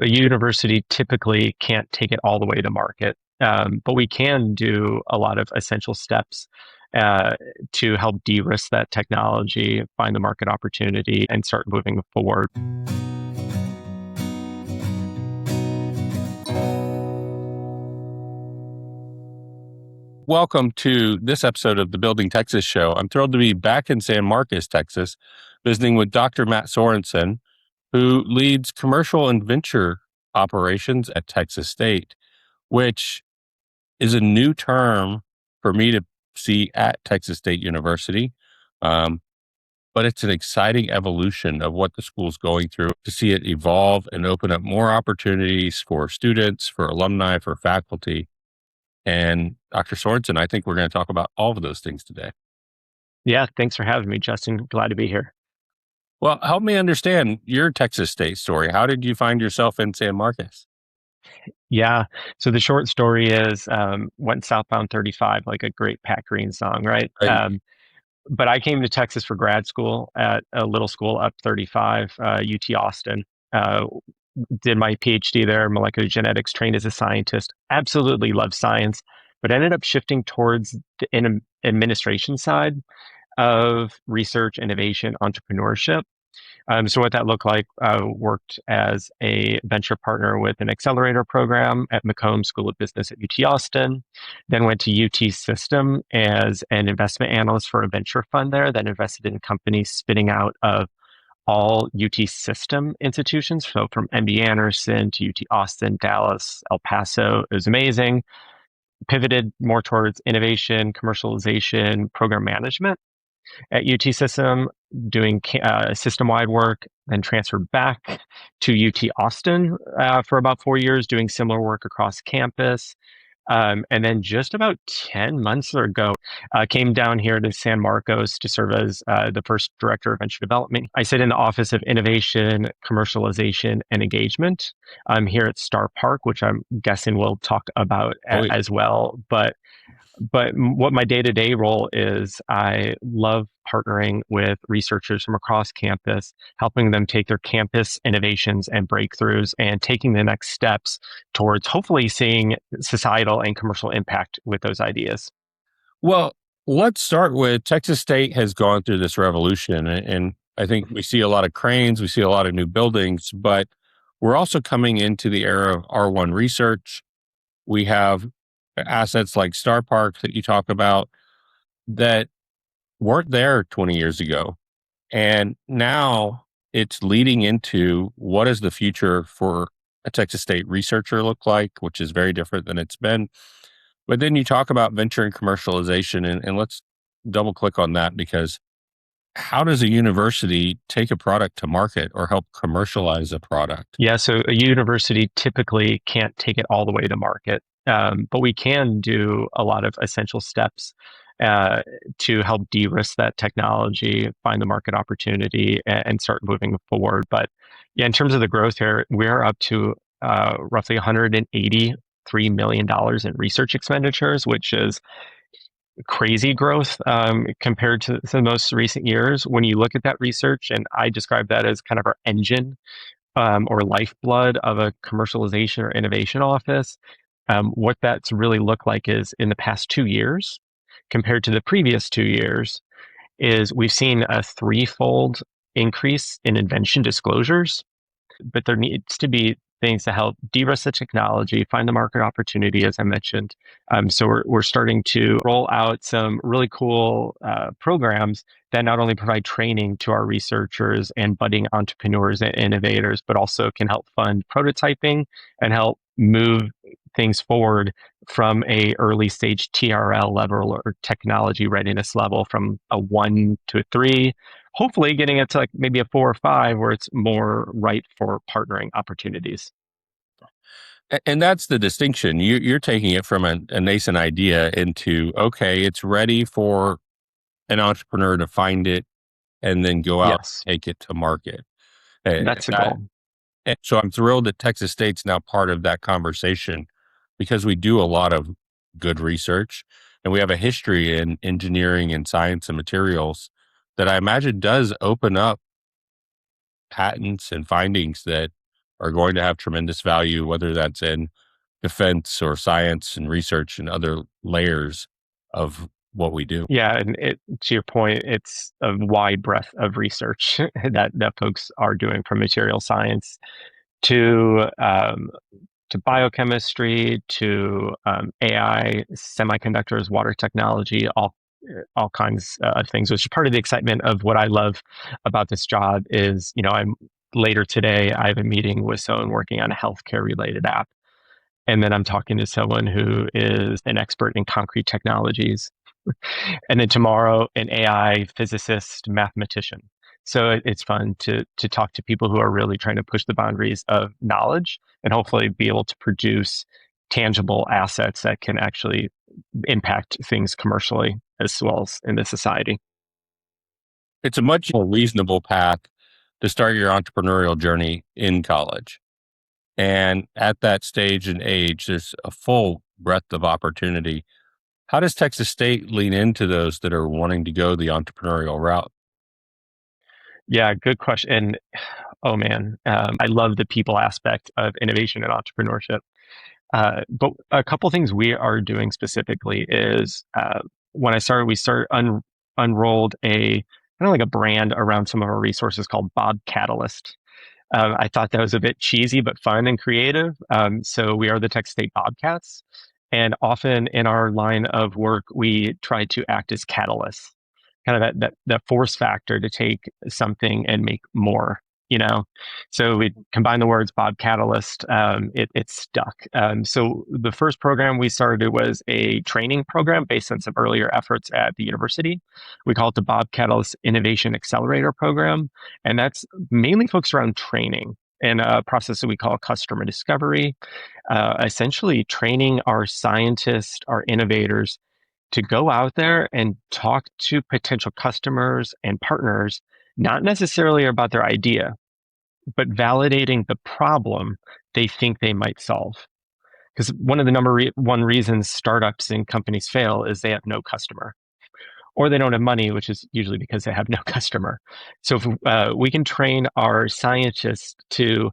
A university typically can't take it all the way to market, but we can do a lot of essential steps uh, to help de-risk that technology, find the market opportunity, and start moving forward. Welcome to this episode of the Building Texas Show. I'm thrilled to be back in San Marcos, Texas, visiting with Dr. Matt Sorenson, who leads commercial and venture operations at Texas State, which is a new term for me to see at Texas State University. But it's an exciting evolution of what the school's going through, to see it evolve and open up more opportunities for students, for alumni, for faculty. And Dr. Sorenson, I think we're going to talk about all of those things today. Yeah, thanks for having me, Justin. Glad to be here. Well, help me understand your Texas State story. How did you find yourself in San Marcos? Yeah, so the short story is went southbound 35, like a great Pat Green song, right? Right. But I came to Texas for grad school at a little school up 35, UT Austin. Uh, did my PhD there, molecular genetics, trained as a scientist. Absolutely love science, but ended up shifting towards the administration side of research, innovation, entrepreneurship. So what that looked like, worked as a venture partner with an Accelerator program at Macomb School of Business at UT Austin, then went to UT System as an investment analyst for a venture fund there that invested in companies spinning out of all UT System institutions. So from MD Anderson to UT Austin, Dallas, El Paso. It was amazing. Pivoted more towards innovation, commercialization, program management at UT System, doing system-wide work, then transferred back to UT Austin for about 4 years, doing similar work across campus. And then just about 10 months ago, came down here to San Marcos to serve as the first director of venture development. I sit in the Office of Innovation, Commercialization, and Engagement. I'm here at Star Park, which I'm guessing we'll talk about as well. But what my day-to-day role is, I love partnering with researchers from across campus, helping them take their campus innovations and breakthroughs and taking the next steps towards hopefully seeing societal and commercial impact with those ideas. Well, let's start with Texas State has gone through this revolution, and I think we see a lot of cranes, we see a lot of new buildings, but we're also coming into the era of R1 research. We have assets like Star Park that you talk about that weren't there 20 years ago. And now it's leading into what does the future for a Texas State researcher look like, which is very different than it's been. But then you talk about venture and commercialization, and let's double click on that, because how does a university take a product to market or help commercialize a product? Yeah, so a university typically can't take it all the way to market, but we can do a lot of essential steps to help de-risk that technology, find the market opportunity, and start moving forward. But yeah, in terms of the growth here, we're up to roughly $183 million in research expenditures, which is crazy growth compared to the most recent years. When you look at that research, and I describe that as kind of our engine or lifeblood of a commercialization or innovation office, what that's really looked like is in the past 2 years, compared to the previous 2 years, is we've seen a threefold increase in invention disclosures. But there needs to be things to help de-risk the technology, find the market opportunity, as I mentioned. So we're starting to roll out some really cool programs that not only provide training to our researchers and budding entrepreneurs and innovators, but also can help fund prototyping and help move things forward from a early stage TRL level or technology readiness level from a 1 to a 3, hopefully getting it to like maybe a 4 or 5 where it's more right for partnering opportunities. And that's the distinction. You're taking it from a nascent idea into, okay, it's ready for an entrepreneur to find it and then go out Yes, and take it to market. Uh, that's the that- goal. so I'm thrilled that Texas State's now part of that conversation, because we do a lot of good research and we have a history in engineering and science and materials that I imagine does open up patents and findings that are going to have tremendous value, whether that's in defense or science and research and other layers of what we do. Yeah, and to your point, it's a wide breadth of research that folks are doing, from material science to biochemistry to AI, semiconductors, water technology, all kinds of things. Which is part of the excitement of what I love about this job is, I'm later today. I have a meeting with someone working on a healthcare related app, and then I'm talking to someone who is an expert in concrete technologies, and then tomorrow an AI physicist, mathematician. So it's fun to talk to people who are really trying to push the boundaries of knowledge and hopefully be able to produce tangible assets that can actually impact things commercially as well as in the society. It's a much more reasonable path to start your entrepreneurial journey in college. And at that stage and age, there's a full breadth of opportunity. How does Texas State lean into those that are wanting to go the entrepreneurial route? Yeah, good question. And oh man, I love the people aspect of innovation and entrepreneurship. But a couple things we are doing specifically is when I started, unrolled a kind of like a brand around some of our resources called BobCatalyst. I thought that was a bit cheesy, but fun and creative. So we are the Texas State Bobcats. And often in our line of work, we try to act as catalysts, kind of that force factor to take something and make more. So we combine the words BobCatalyst. It stuck. So the first program we started was a training program based on some earlier efforts at the university. We call it the BobCatalyst Innovation Accelerator program, and that's mainly focused around training and a process that we call customer discovery. Essentially, training our scientists, our innovators, to go out there and talk to potential customers and partners, not necessarily about their idea, but validating the problem they think they might solve. Because one of the one reasons startups and companies fail is they have no customer, or they don't have money, which is usually because they have no customer. So if we can train our scientists to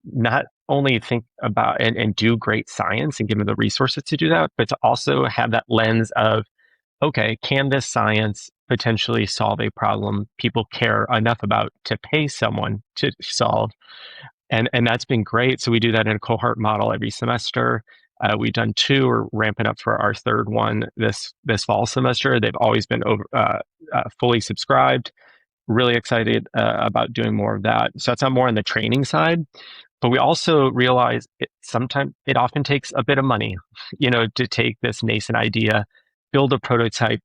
not only think about and do great science and give them the resources to do that, but to also have that lens of, okay, can this science potentially solve a problem people care enough about to pay someone to solve? And that's been great. So we do that in a cohort model every semester. We've done two. We're ramping up for our third one this fall semester. They've always been fully subscribed. Really excited about doing more of that. So that's not more on the training side. But we also realize it often takes a bit of money, to take this nascent idea, build a prototype,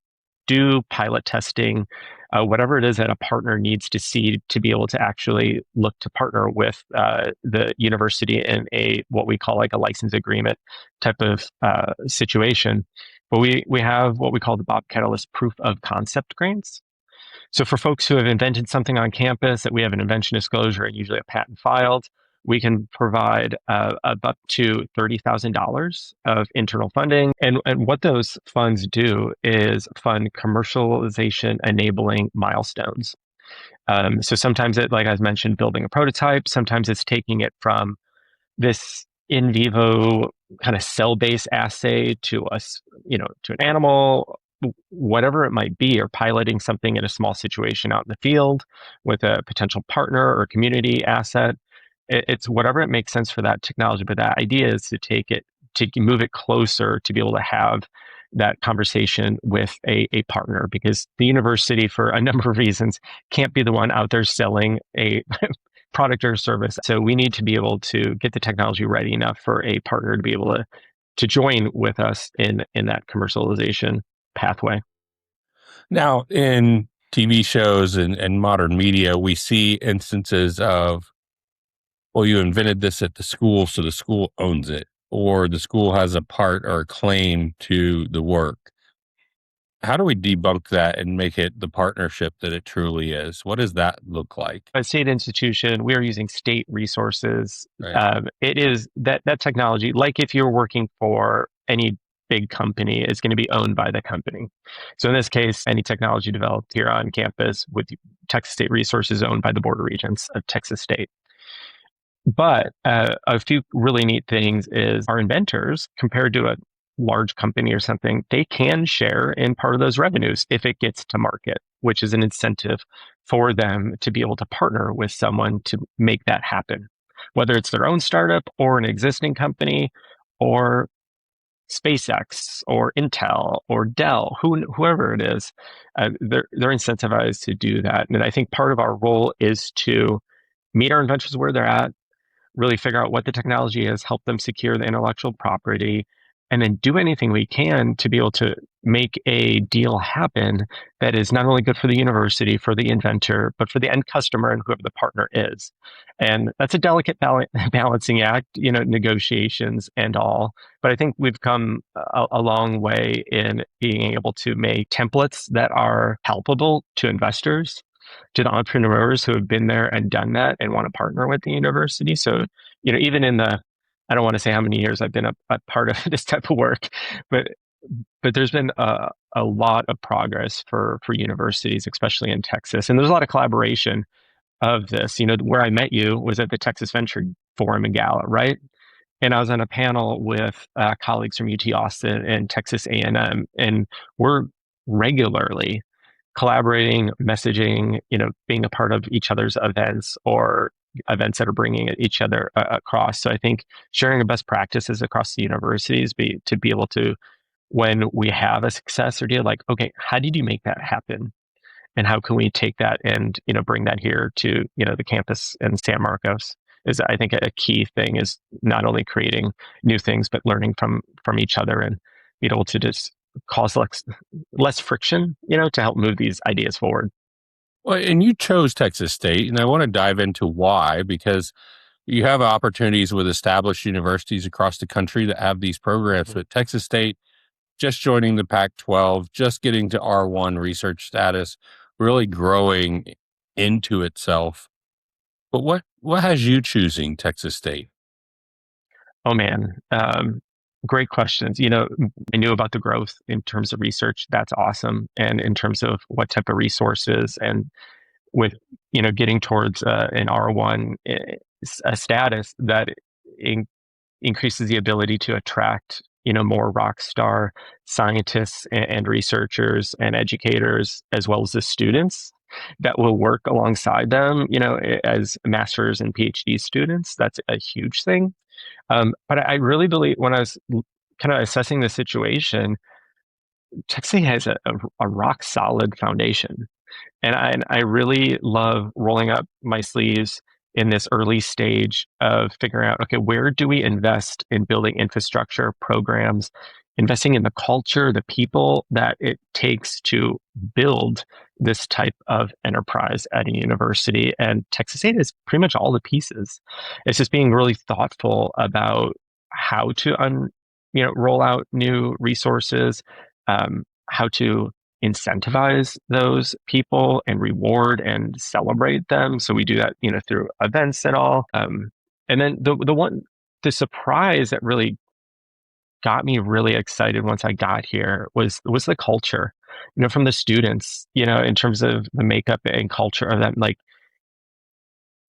do pilot testing, whatever it is that a partner needs to see to be able to actually look to partner with the university in what we call like a license agreement type of situation. But we have what we call the BobCatalyst proof of concept grants. So for folks who have invented something on campus that we have an invention disclosure and usually a patent filed, we can provide up to $30,000 of internal funding. And what those funds do is fund commercialization enabling milestones. So sometimes like I mentioned, building a prototype. Sometimes it's taking it from this in vivo kind of cell-based assay to to an animal, whatever it might be, or piloting something in a small situation out in the field with a potential partner or community asset. It's whatever it makes sense for that technology, but that idea is to take it, to move it closer, to be able to have that conversation with a partner, because the university, for a number of reasons, can't be the one out there selling a product or service. So we need to be able to get the technology ready enough for a partner to be able to join with us in that commercialization pathway. Now, in TV shows and modern media, we see instances of, well, you invented this at the school, so the school owns it, or the school has a part or a claim to the work. How do we debunk that and make it the partnership that it truly is? What does that look like? A state institution, we are using state resources. Right. It is that technology, like if you're working for any big company, is going to be owned by the company. So in this case, any technology developed here on campus with Texas State resources owned by the Board of Regents of Texas State. But a few really neat things is our inventors, compared to a large company or something, they can share in part of those revenues if it gets to market, which is an incentive for them to be able to partner with someone to make that happen, whether it's their own startup or an existing company or SpaceX or Intel or Dell, whoever it is, they're incentivized to do that. And I think part of our role is to meet our inventors where they're at, really figure out what the technology is, help them secure the intellectual property, and then do anything we can to be able to make a deal happen that is not only good for the university, for the inventor, but for the end customer and whoever the partner is. And that's a delicate balancing act, negotiations and all. But I think we've come a long way in being able to make templates that are helpable to investors, to the entrepreneurs who have been there and done that and want to partner with the university. So, even in I don't want to say how many years I've been a part of this type of work, but there's been a lot of progress for universities, especially in Texas, and there's a lot of collaboration of this. Where I met you was at the Texas Venture Forum in Gala, right? And I was on a panel with colleagues from UT Austin and Texas A&M, and we're regularly collaborating, messaging, being a part of each other's events or events that are bringing each other across. So I think sharing best practices across the universities to be able to, when we have a success or deal, like, okay, how did you make that happen? And how can we take that and, bring that here to, the campus in San Marcos? Is, I think, a key thing is not only creating new things, but learning from each other and be able to just cause less friction, to help move these ideas forward. Well, and you chose Texas State, and I want to dive into why, because you have opportunities with established universities across the country that have these programs, but Texas State just joining the Pac-12, just getting to R1 research status, really growing into itself. But what has you choosing Texas State? Oh man, great questions. I knew about the growth in terms of research. That's awesome. And in terms of what type of resources and with getting towards an R1 a status that in, increases the ability to attract more rock star scientists and researchers and educators, as well as the students that will work alongside them, as masters and PhD students. That's a huge thing. But I really believe, when I was kind of assessing the situation, Texas has a rock solid foundation. And I really love rolling up my sleeves in this early stage of figuring out, okay, where do we invest in building infrastructure programs, investing in the culture, the people that it takes to build this type of enterprise at a university. And Texas A&M is pretty much all the pieces. It's just being really thoughtful about how to roll out new resources, how to incentivize those people and reward and celebrate them. So we do that, through events and all. And then the surprise that really got me really excited once I got here was the culture, from the students, in terms of the makeup and culture of them. Like,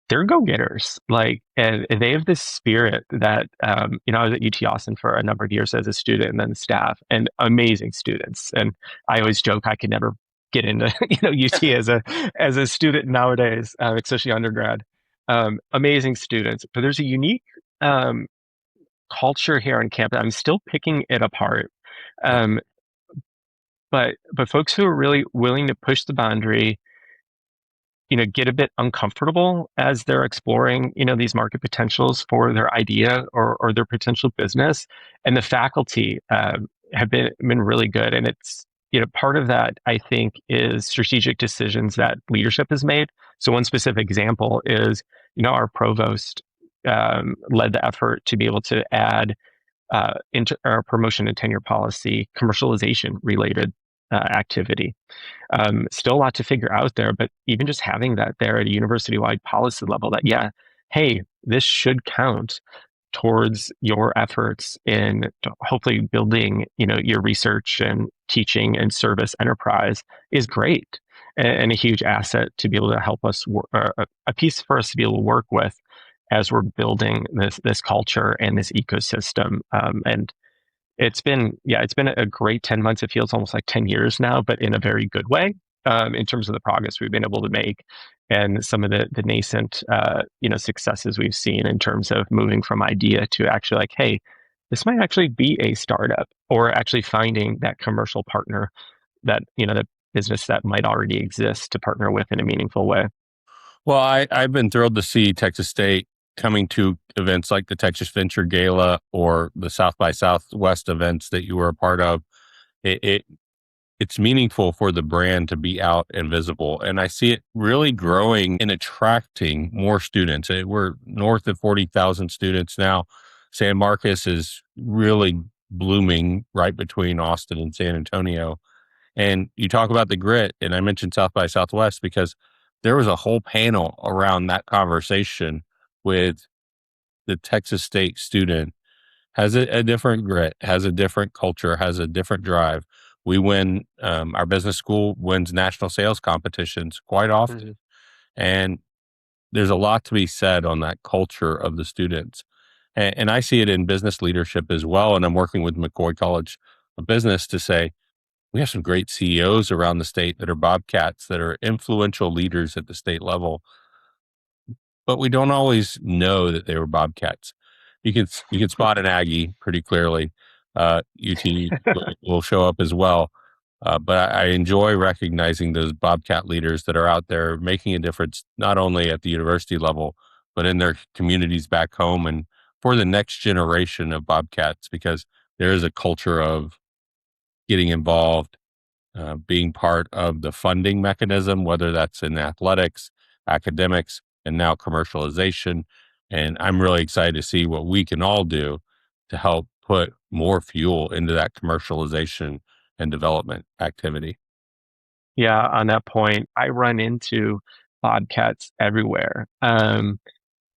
they're go-getters, like, and they have this spirit that, I was at UT Austin for a number of years as a student and then staff, and amazing students. And I always joke I could never get into, UT as a student nowadays, especially undergrad. Amazing students, but there's a unique culture here on campus. I'm still picking it apart. Um, but folks who are really willing to push the boundary, get a bit uncomfortable as they're exploring, these market potentials for their idea or their potential business. And the faculty have been really good. And it's, part of that, I think, is strategic decisions that leadership has made. So one specific example is, our provost led the effort to be able to add into our promotion and tenure policy commercialization related activity. Still a lot to figure out there, but even just having that there at a university-wide policy level, that, yeah, hey, this should count towards your efforts in hopefully building, your research and teaching and service enterprise, is great, and a huge asset to be able to help us, a piece for us to be able to work with as we're building this culture and this ecosystem. And it's been a great 10 months. It feels almost like 10 years now, but in a very good way, in terms of the progress we've been able to make and some of the nascent, successes we've seen in terms of moving from idea to actually like, hey, this might actually be a startup, or actually finding that commercial partner that, the business that might already exist to partner with in a meaningful way. Well, I've been thrilled to see Texas State coming to events like the Texas Venture Gala or the South by Southwest events that you were a part of. It it's meaningful for the brand to be out and visible, and I see it really growing and attracting more students. We're north of 40,000 students now. San Marcos is really blooming right between Austin and San Antonio. And you talk about the grit, and I mentioned South by Southwest because there was a whole panel around that conversation with the Texas State student has a different grit, has a different culture, has a different drive. We win, our business school wins national sales competitions quite often. And there's a lot to be said on that culture of the students. And I see it in business leadership as well. And I'm working with McCoy College of Business to say, we have some great CEOs around the state that are Bobcats, that are influential leaders at the state level, but we don't always know that they were Bobcats. You can spot an Aggie pretty clearly. UT will show up as well. But I enjoy recognizing those Bobcat leaders that are out there making a difference, not only at the university level, but in their communities back home and for the next generation of Bobcats, because there is a culture of getting involved, being part of the funding mechanism, whether that's in athletics, academics, and now commercialization. And I'm really excited to see what we can all do to help put more fuel into that commercialization and development activity. Yeah, on that point, I run into Bobcats everywhere.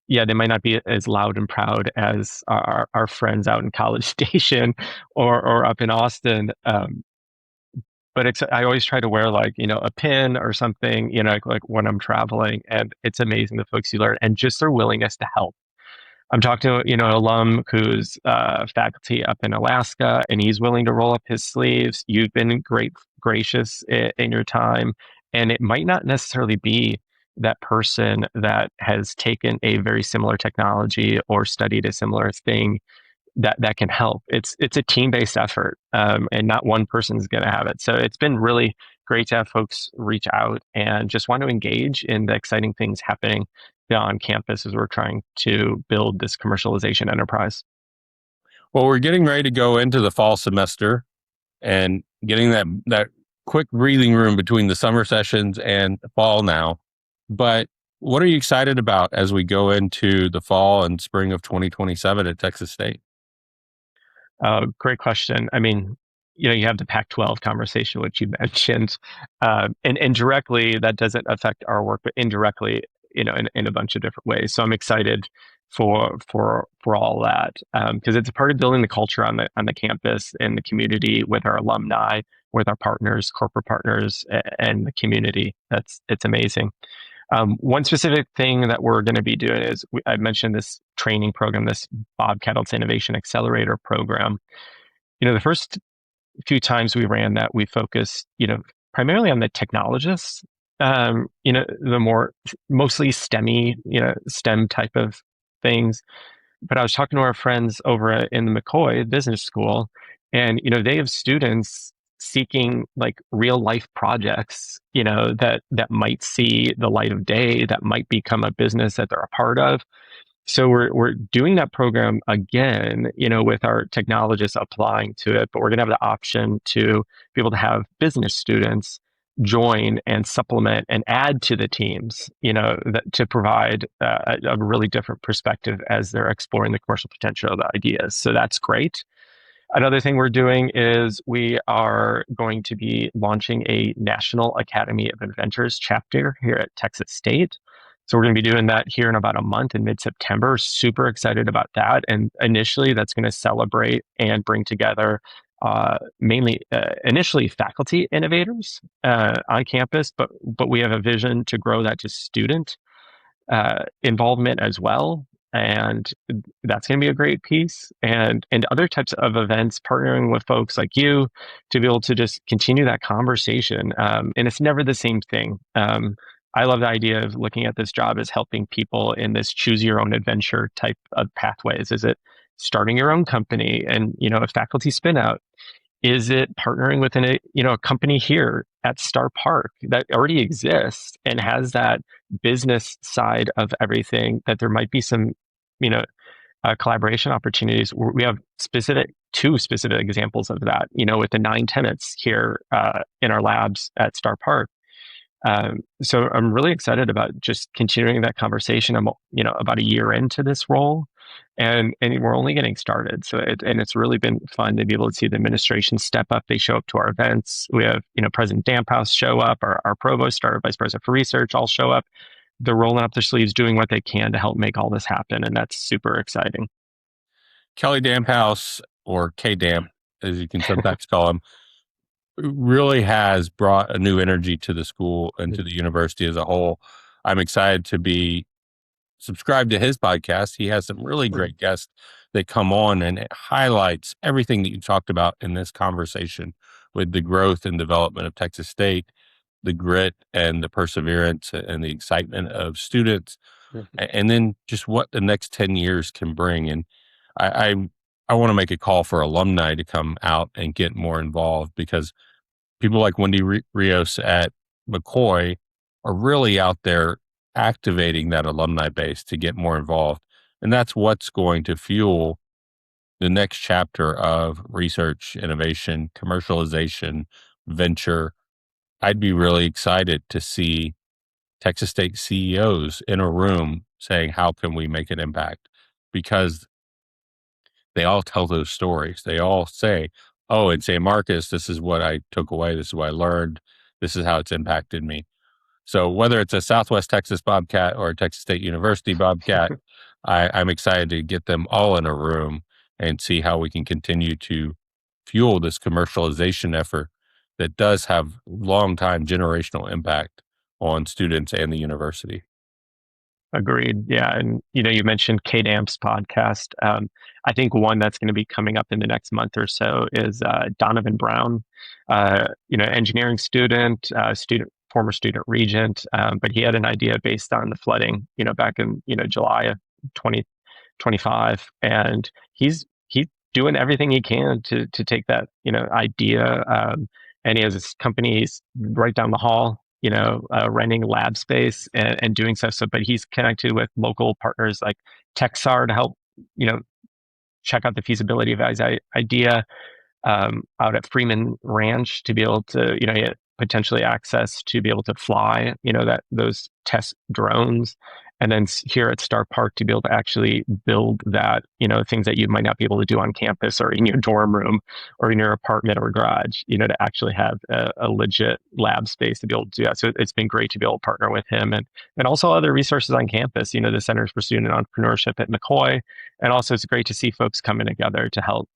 Yeah, they might not be as loud and proud as our friends out in College Station or up in Austin. But I always try to wear like, a pin or something, like when I'm traveling, and it's amazing the folks you learn and just their willingness to help. I'm talking to, an alum who's faculty up in Alaska, and he's willing to roll up his sleeves. You've been gracious in your time, and it might not necessarily be that person that has taken a very similar technology or studied a similar thing that can help. It's a team-based effort, and not one person's going to have it. So it's been really great to have folks reach out and just want to engage in the exciting things happening on campus as we're trying to build this commercialization enterprise. Well, we're getting ready to go into the fall semester and getting that quick breathing room between the summer sessions and fall now. But what are you excited about as we go into the fall and spring of 2027 at Texas State? Great question. I mean, you have the Pac-12 conversation, which you mentioned, and directly that doesn't affect our work, but indirectly, in a bunch of different ways. So I'm excited for all that, because it's a part of building the culture on the campus and the community with our alumni, with our partners, corporate partners, and the community. It's amazing. One specific thing that we're going to be doing is I mentioned this training program, this Bobcatalyst Innovation Accelerator program. The first few times we ran that, we focused, primarily on the technologists, the more mostly STEMmy, STEM type of things. But I was talking to our friends over in the McCoy Business School, and they have students seeking like real life projects, that might see the light of day, that might become a business that they're a part of. So we're doing that program again, with our technologists applying to it, but we're going to have the option to be able to have business students join and supplement and add to the teams, to provide a really different perspective as they're exploring the commercial potential of the ideas. So that's great. Another thing we're doing is we are going to be launching a National Academy of Inventors chapter here at Texas State. So we're going to be doing that here in about a month in mid-September. Super excited about that. And initially, that's going to celebrate and bring together mainly initially faculty innovators on campus, but we have a vision to grow that to student involvement as well. and that's going to be a great piece. And other types of events, partnering with folks like you to be able to just continue that conversation. And it's never the same thing. I love the idea of looking at this job as helping people in this choose your own adventure type of pathways. Is it starting your own company and, a faculty spin out? Is it partnering with a company here at Star Park that already exists and has that business side of everything, that there might be some, you know, collaboration opportunities? We have two specific examples of that, with the 9 tenants here in our labs at Star Park. So I'm really excited about just continuing that conversation. I'm, about a year into this role, and we're only getting started. So it's really been fun to be able to see the administration step up. They show up to our events. We have, President Damphousse show up, our provost, our vice president for research all show up. They're rolling up their sleeves, doing what they can to help make all this happen, and that's super exciting. Kelly Damphousse, or K-Damp, as you can sometimes call him, really has brought a new energy to the school and to the university as a whole. I'm excited to be subscribed to his podcast. He has some really great guests that come on, and it highlights everything that you talked about in this conversation with the growth and development of Texas State, the grit and the perseverance and the excitement of students, and then just what the next 10 years can bring. And I, I want to make a call for alumni to come out and get more involved, because people like Wendy Rios at McCoy are really out there activating that alumni base to get more involved. And that's what's going to fuel the next chapter of research, innovation, commercialization, venture. I'd be really excited to see Texas State CEOs in a room saying, how can we make an impact? Because they all tell those stories. They all say, oh, in San Marcos, this is what I took away. This is what I learned. This is how it's impacted me. So whether it's a Southwest Texas Bobcat or a Texas State University Bobcat, I'm excited to get them all in a room and see how we can continue to fuel this commercialization effort that does have long time generational impact on students and the university. Agreed. Yeah. And, you mentioned Kate Amp's podcast. I think one that's going to be coming up in the next month or so is Donovan Brown, engineering former student regent. But he had an idea based on the flooding, back in, July of 2025. And he's doing everything he can to take that, idea. And he has his companies right down the hall, renting lab space and doing stuff. So, but he's connected with local partners like Texar to help, check out the feasibility of his idea, out at Freeman Ranch to be able to, get potentially access to be able to fly, those test drones. And then here at Star Park to be able to actually build that, things that you might not be able to do on campus or in your dorm room or in your apartment or garage, to actually have a legit lab space to be able to do that. So it's been great to be able to partner with him and also other resources on campus, the Centers for Student Entrepreneurship at McCoy. And also it's great to see folks coming together to help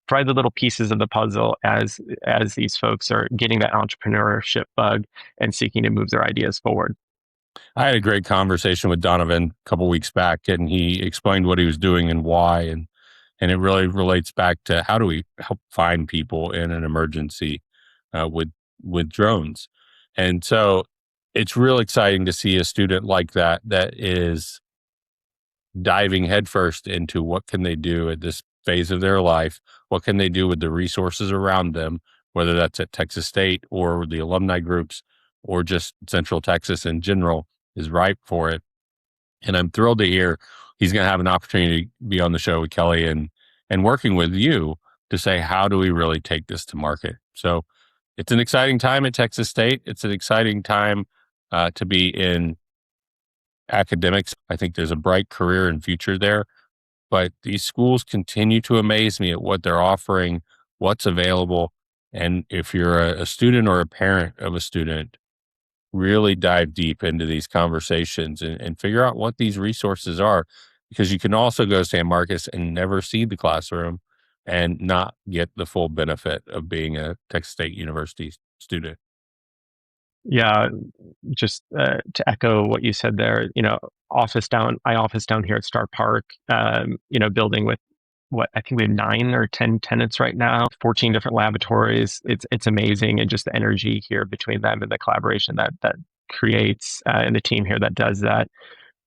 provide the little pieces of the puzzle as these folks are getting that entrepreneurship bug and seeking to move their ideas forward. I had a great conversation with Donovan a couple weeks back, and he explained what he was doing and why, and it really relates back to how do we help find people in an emergency with drones. And so it's real exciting to see a student like that is diving headfirst into what can they do at this phase of their life, what can they do with the resources around them, whether that's at Texas State or the alumni groups or just Central Texas in general, is ripe for it. And I'm thrilled to hear he's going to have an opportunity to be on the show with Kelly and working with you to say, how do we really take this to market? So it's an exciting time at Texas State. It's an exciting time to be in academics. I think there's a bright career and future there, but these schools continue to amaze me at what they're offering, what's available. And if you're a student or a parent of a student, really dive deep into these conversations and figure out what these resources are, because you can also go to San Marcos and never see the classroom and not get the full benefit of being a Texas State University student. Yeah, just to echo what you said there, I office down here at Star Park, building with what I think we have 9 or 10 tenants right now, 14 different laboratories. It's amazing, and just the energy here between them and the collaboration that creates, and the team here that does that.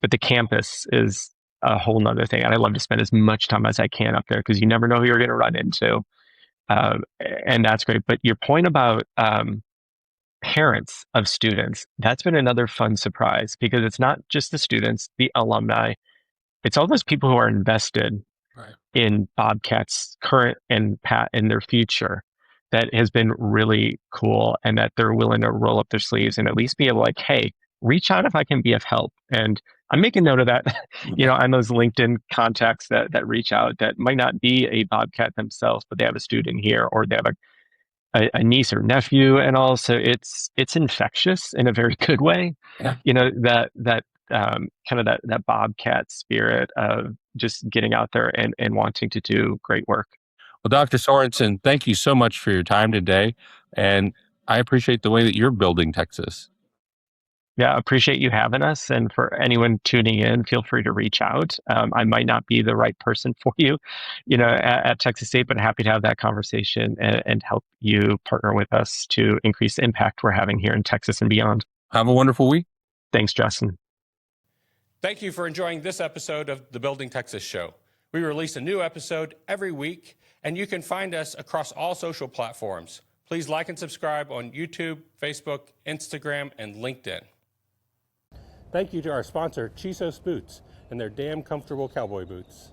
But the campus is a whole nother thing, and I love to spend as much time as I can up there because you never know who you're going to run into, and that's great. But your point about parents of students, that's been another fun surprise because it's not just the students, the alumni, it's all those people who are invested Right. in Bobcats current and their future. That has been really cool, and that they're willing to roll up their sleeves and at least be able, like, hey, reach out if I can be of help. And I'm making note of that, on those LinkedIn contacts that reach out that might not be a Bobcat themselves, but they have a student here, or they have a niece or nephew, and also it's infectious in a very good way. Yeah. That kind of that Bobcat spirit of just getting out there and wanting to do great work. Well, Dr. Sorenson, thank you so much for your time today. And I appreciate the way that you're building Texas. Yeah, appreciate you having us. And for anyone tuning in, feel free to reach out. I might not be the right person for you, at Texas State, but happy to have that conversation and help you partner with us to increase the impact we're having here in Texas and beyond. Have a wonderful week. Thanks, Justin. Thank you for enjoying this episode of the Building Texas Show. We release a new episode every week, and you can find us across all social platforms. Please like and subscribe on YouTube, Facebook, Instagram, and LinkedIn. Thank you to our sponsor, Chisos Boots, and their damn comfortable cowboy boots.